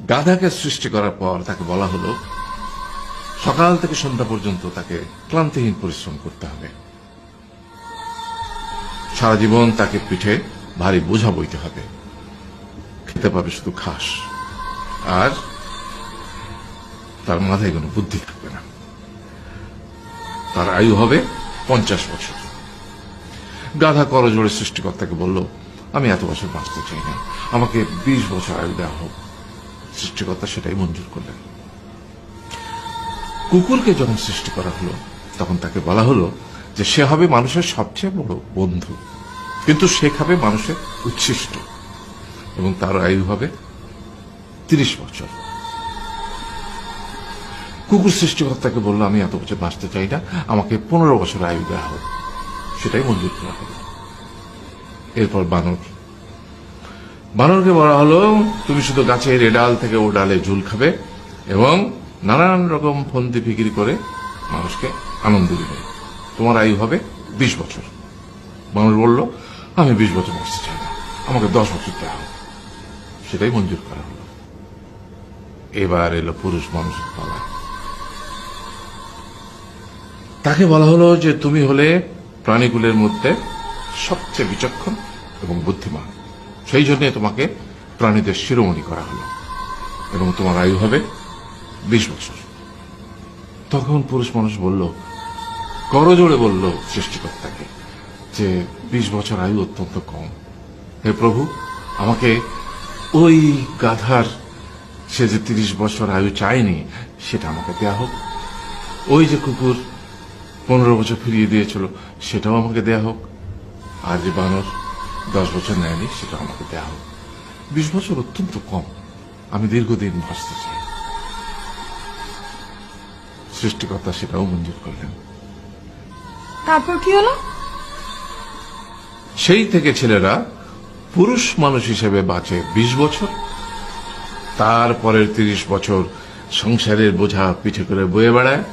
গাধাকে সৃষ্টি করার পর তাকে বলা হলো সকাল থেকে সন্ধ্যা পর্যন্ত তাকে ক্লান্তিহীন পরিশ্রম করতে হবে, সারা জীবন তাকে পিঠে ভারী বোঝা বইতে হবে, খেতে পাবে শুধু ঘাস, আর তার মাথায় কোনো বুদ্ধি থাকবে না। তার আয়ু হবে 50 বছর। গাধা করজোড়ে সৃষ্টিকর্তাকে বলল, আমি এত বছর বাঁচতে চাই না, আমাকে 20 বছর আয়ু দেওয়া হোক। সৃষ্টিকর্তা সেটাই মঞ্জুর করলেন। কুকুরকে যখন সৃষ্টি করা হলো তখন তাকে বলা হলো যে সে হবে মানুষের সবচেয়ে বড় বন্ধু, কিন্তু সে খাবে মানুষের উচ্ছিষ্ট, এবং তার আয়ু হবে 30 বছর। কুকুর সৃষ্টিকর্তাকে বলল, আমি এত বছর বাঁচতে চাই না, আমাকে 15 বছর আয়ু দেওয়া হোক। সেটাই মঞ্জুর করা হলো। এরপর বানরকে বলা হলো, তুমি শুধু গাছের এ ডাল থেকে ও ডালে ঝুল খাবে এবং নানান রকম ফন্দি বিক্রি করে মানুষকে আনন্দ দিবে, তোমার আয়ু হবে 20 বছর। বানর বলল, আমি 20 বছর বাঁচতে চাই না, আমাকে 10 বছর দেওয়া হোক। সেটাই মঞ্জুর করা হলো। এবার এলো পুরুষ মানুষের পালা। তাকে বলা হলো যে তুমি হলে প্রাণীকুলের মধ্যে সবচেয়ে বিচক্ষণ এবং বুদ্ধিমান, সেই জন্য তোমাকে প্রাণীদের শিরোমণি করা হলো এবং তোমার আয়ু হবে 20 বছর। তখন পুরুষ মানুষ বলল, করজোড়ে বলল সৃষ্টিকর্তাকে যে 20 বছর আয়ু অত্যন্ত কম, হে প্রভু, আমাকে ওই গাধার সে যে 30 বছর আয়ু চায়নি সেটা আমাকে দেয়া হোক, ওই যে কুকুর 15 বছর ফিরিয়ে দিয়েছিল সেটাও আমাকে দেয়া হোক, আর যে বানর 10 বছর নেয়নি সেটাও আমাকে দেয়া হোক। 20 বছর অত্যন্ত কম, আমি দীর্ঘদিন বাঁচতে চাই। সৃষ্টিকর্তা সেটাও মঞ্জুর করলেন। তারপর কি হলো? সেই থেকে ছেলেরা পুরুষ মানুষ হিসেবে বাঁচে 20 বছর, তারপরের 30 বছর সংসারের বোঝা পিঠে করে বয়ে বেড়ায়,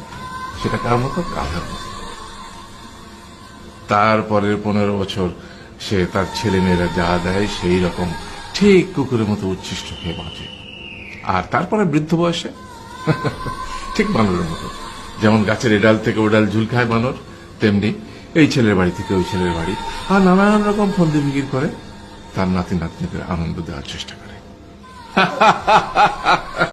সেটা কার মতো? গাধার মতো। তারপরের 15 বছর সে তার ছেলে মেয়েরা যা দেয় সেই রকম ঠিক কুকুরের মতো উচ্ছিষ্ট খেয়ে বাঁচে। আর তারপরে বৃদ্ধ বয়সে ঠিক বানরের মতো, যেমন গাছের এডাল থেকে ওডাল ঝুল খায় বানর, তেমনি এই ছেলের বাড়ি থেকে ওই ছেলের বাড়ি, আর নানান রকম ফন্দি বিক্রি করে তার নাতি নাতনিদের আনন্দ দেওয়ার চেষ্টা করে।